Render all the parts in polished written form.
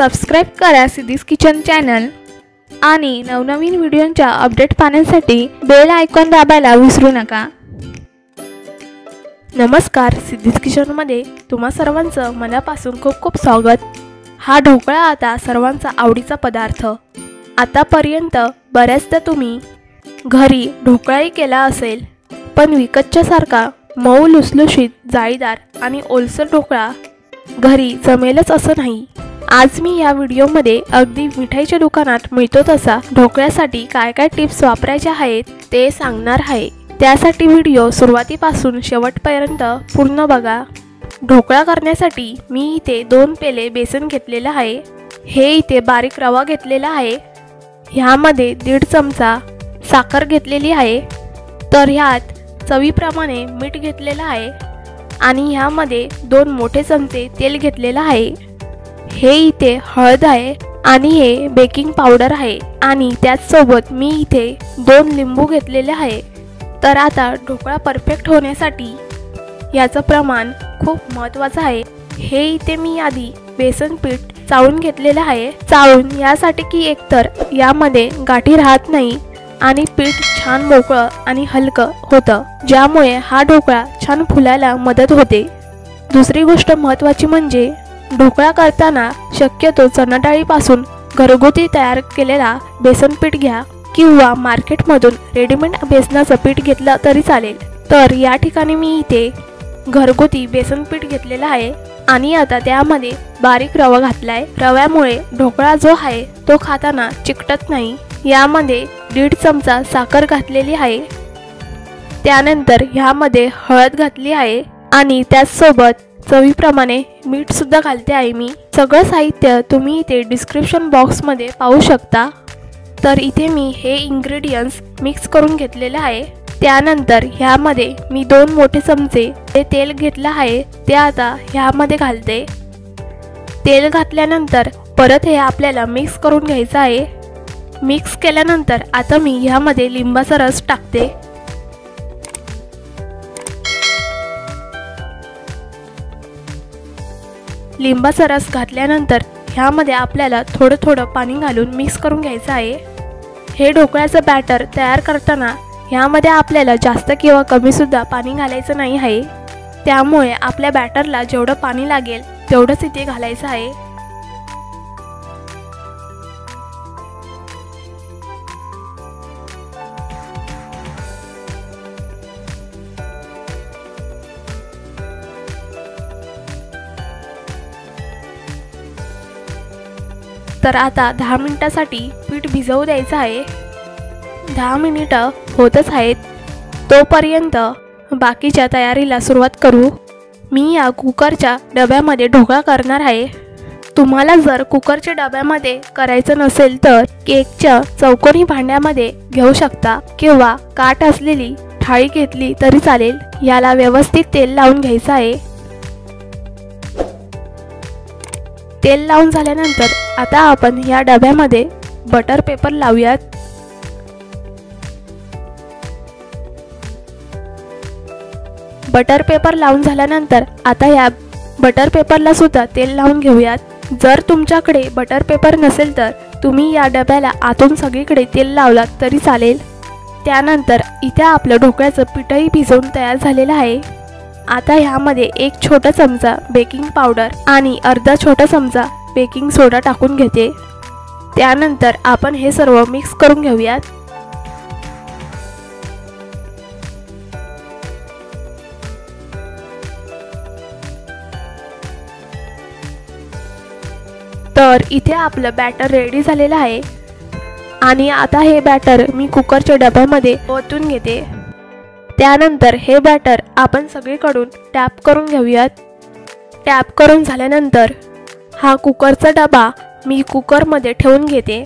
Subscribe करा siddhis kitchen channel आणि नवनवीन व्हिडिओंच्या अपडेट पाहण्यासाठी बेल आयकॉन दाबायला विसरू नका। नमस्कार, सिद्धीज किचनमध्ये तुम्हा सर्वांचं मनापासून खूप खूप स्वागत। हा ढोकळा आता सर्वांचा आवडीचा पदार्थ। आतापर्यंत बऱ्याचदा तुम्ही घरी ढोकळाही केला असेल, पण विकतच्या सारखा मऊ लुसलुशीत जाळीदार आणि ओलसर ढोकळा घरी जमेलच असं नाही। आज मी या व्हिडिओमध्ये अगदी मिठाईच्या दुकानात मिळतो तसा ढोकळ्यासाठी काय काय टिप्स वापरायच्या आहेत ते सांगणार आहे। त्यासाठी व्हिडिओ सुरुवातीपासून शेवटपर्यंत पूर्ण बघा। ढोकळा करण्यासाठी मी इथे 2 पेले बेसन घेतलेले आहे। हे इथे बारीक रवा घेतलेला आहे। ह्यामध्ये 1.5 चमचा साखर घेतलेली आहे। तर ह्यात चवीप्रमाणे मीठ घेतलेलं आहे आणि ह्यामध्ये 2 मोठे चमचे तेल घेतलेलं आहे। हे इथे हळद आहे आणि हे बेकिंग पावडर आहे आणि त्याचसोबत मी इथे 2 लिंबू घेतलेले आहे। तर आता ढोकळा परफेक्ट होण्यासाठी याचं प्रमाण खूप महत्त्वाचं आहे। हे इथे मी आधी बेसन पीठ चाळून घेतलेलं आहे। चाळून यासाठी की एकतर यामध्ये गाठी राहत नाही आणि पीठ छान मोकळं आणि हलकं होतं, ज्यामुळे हा ढोकळा छान फुलायला मदत होते। दुसरी गोष्ट महत्त्वाची म्हणजे ढोकळा करताना शक्यतो चणा डाळीपासून घरगुती तयार केलेला बेसन पीठ घ्या किंवा मार्केटमधून रेडीमेड बेसनाचं पीठ घेतलं तरी चालेल। तर या ठिकाणी मी इथे घरगुती बेसन पीठ घेतलेलं आहे आणि आता त्यामध्ये बारीक रवा घातलाय। रव्यामुळे ढोकळा जो आहे तो खाताना चिकटत नाही। यामध्ये 1.5 चमचा साखर घातलेली आहे। त्यानंतर ह्यामध्ये हळद घातली आहे आणि त्याचसोबत चवीप्रमाणे मीठ सुद्धा घालते आहे मी। सगळं साहित्य तुम्ही इथे डिस्क्रिप्शन बॉक्समध्ये पाहू शकता। तर इथे मी हे इंग्रेडियंट्स मिक्स करून घेतलेले आहे। त्यानंतर ह्यामध्ये मी 2 मोठे चमचे ते तेल घेतलं आहे ते आता ह्यामध्ये घालते। तेल घातल्यानंतर परत हे आपल्याला मिक्स करून घ्यायचं आहे। मिक्स केल्यानंतर आता मी ह्यामध्ये लिंबाचा रस टाकते। लिंबाचा रस घातल्यानंतर ह्यामध्ये आपल्याला थोडं थोडं पाणी घालून मिक्स करून घ्यायचं आहे। हे ढोकळ्याचं बॅटर तयार करताना ह्यामध्ये आपल्याला जास्त किंवा कमी सुद्धा पाणी घालायचं नाही आहे। त्यामुळे आपल्या बॅटरला जेवढं पाणी लागेल तेवढंच इथे घालायचं आहे। तर आता 10 मिनिटांसाठी पीठ भिजवू द्यायचं आहे। 10 मिनिटं होतच आहेत, तोपर्यंत बाकीच्या तयारीला सुरुवात करू। मी या कुकरच्या डब्यामध्ये ढोकळा करणार आहे। तुम्हाला जर कुकरच्या डब्यामध्ये करायचं नसेल तर केकच्या चौकोनी भांड्यामध्ये घेऊ शकता किंवा काठ असलेली थाळी घेतली तरी चालेल। याला व्यवस्थित तेल लावून घ्यायचं आहे। तेल लावून झाल्यानंतर आता आपण या डब्यामध्ये बटर पेपर लावूयात। बटर पेपर लावून झाल्यानंतर आता या बटर पेपरला सुद्धा तेल लावून घेऊयात। जर तुमच्याकडे बटर पेपर नसेल तर तुम्ही या डब्याला आतून सगळीकडे तेल लावलात तरी चालेल। त्यानंतर इथे आपलं ढोकळ्याचं पीठही भिजवून तयार झालेलं आहे। आता ह्यामध्ये 1 छोटा चमचा बेकिंग पावडर आणि अर्धा छोटा चमचा बेकिंग सोडा टाकून घेते। त्यानंतर आपण हे सर्व मिक्स करून घेऊयात। तर इथे आपलं बॅटर रेडी झालेलं आहे आणि आता हे बॅटर मी कुकरच्या डब्यामध्ये ओतून घेते। त्यानंतर हे बॅटर आपण सगळीकडून टॅप करून घेऊयात। टॅप करून झाल्यानंतर हा कुकरचा डबा मी कुकरमध्ये ठेवून घेते।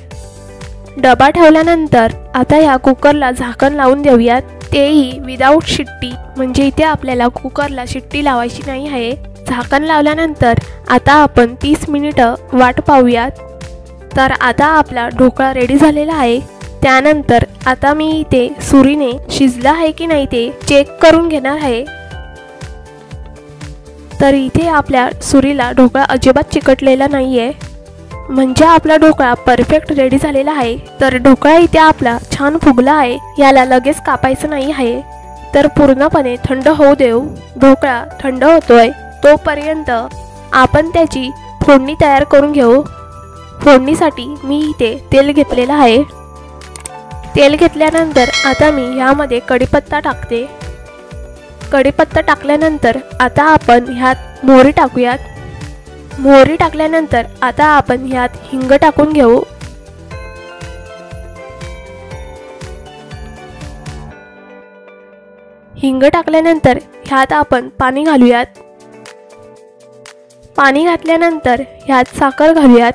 डबा ठेवल्यानंतर आता या कुकरला झाकण लावून देऊयात, तेही विदाऊट शिट्टी, म्हणजे इथे आपल्याला कुकरला शिट्टी लावायची नाही आहे। झाकण लावल्यानंतर आता आपण 30 मिनिटं वाट पाहूयात। तर आता आपला ढोकळा रेडी झालेला आहे। त्यानंतर आता मी इथे सुरीने शिजला आहे की नाही ते चेक करून घेणार आहे। तर इथे आपल्या सुरीला ढोकळा अजिबात चिकटलेला नाहीये। म्हणजे आपला ढोकळा परफेक्ट रेडी झालेला आहे। तर ढोकळा इथे आपला छान फुगला आहे। याला लगेच कापायचं नाही आहे, तर पूर्णपणे थंड होऊ देऊ। ढोकळा थंड होतोय तोपर्यंत आपण त्याची फोडणी तयार करून घेऊ। फोडणीसाठी मी इथे तेल घेतलेलं आहे। तेल घेतल्यानंतर आता मी ह्यामध्ये कढीपत्ता टाकते। कढीपत्ता टाकल्यानंतर आता आपण ह्यात मोहरी टाकूयात। मोहरी टाकल्यानंतर आता आपण ह्यात हिंग टाकून घेऊ। हिंग टाकल्यानंतर ह्यात आपण पाणी घालूयात। पाणी घातल्यानंतर ह्यात साखर घालूयात।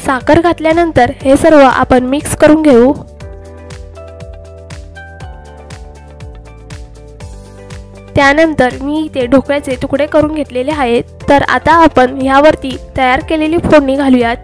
साखर घातल्यानंतर हे सर्व आपण मिक्स करून घेऊ। त्यानंतर मी इथे ढोकळ्याचे तुकडे करून घेतलेले आहेत। तर आता आपण ह्यावरती तयार केलेली फोडणी घालूयात।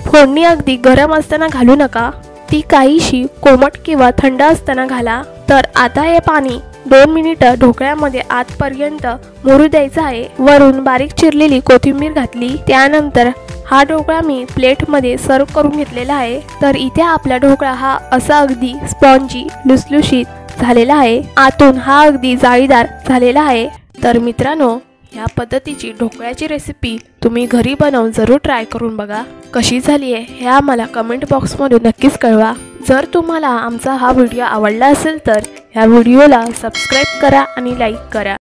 फोडणी अगदी गरम असताना घालू नका, ती काहीशी कोमट किंवा थंड असताना घाला। तर आता हे पाणी 2 मिनिटं ढोकळ्यामध्ये आतपर्यंत मुरू द्यायचं आहे। वरून बारीक चिरलेली कोथिंबीर घातली। त्यानंतर हा ढोकळा मी प्लेटमध्ये सर्व करून घेतलेला आहे। तर इथे आपला ढोकळा हा असा अगदी स्पॉन्जी लुसलुशीत झालेला आहे। आतून हा अगदी जाळीदार झालेला आहे। तर मित्रांनो, ह्या पद्धतीची ढोकळ्याची रेसिपी तुम्ही घरी बनवून जरूर ट्राय करून बघा। कशी झाली आहे हे आम्हाला कमेंट बॉक्समध्ये नक्कीच कळवा। जर तुम्हाला आमचा हा व्हिडिओ आवडला असेल तर ह्या व्हिडिओला सबस्क्राईब करा आणि लाईक करा।